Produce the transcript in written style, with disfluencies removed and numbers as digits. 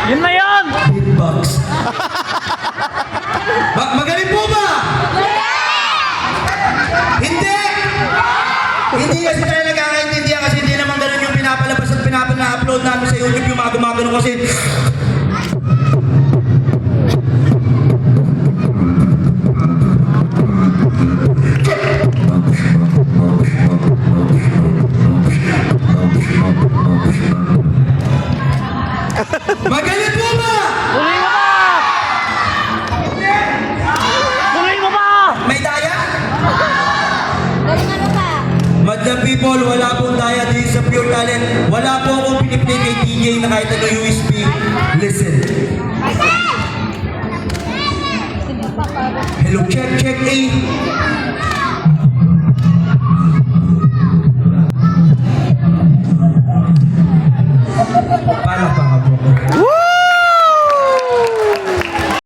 Yun na yun! Beatbox. Magaling po ba? Hindi! Hindi kasi tayo nagkakaintindihan kasi hindi naman ganun yung pinapalabas at pinapala-upload namin sa YouTube yung mga gumagano kasi. Magaling po ba? Tuloy mo pa! Tuloy mo pa! May daya? Galing ano pa? Madam people, wala pong daya din sa pure talent. Wala po akong piniplay kay DJ na kahit ano USB. Listen. Hello, check, check, A.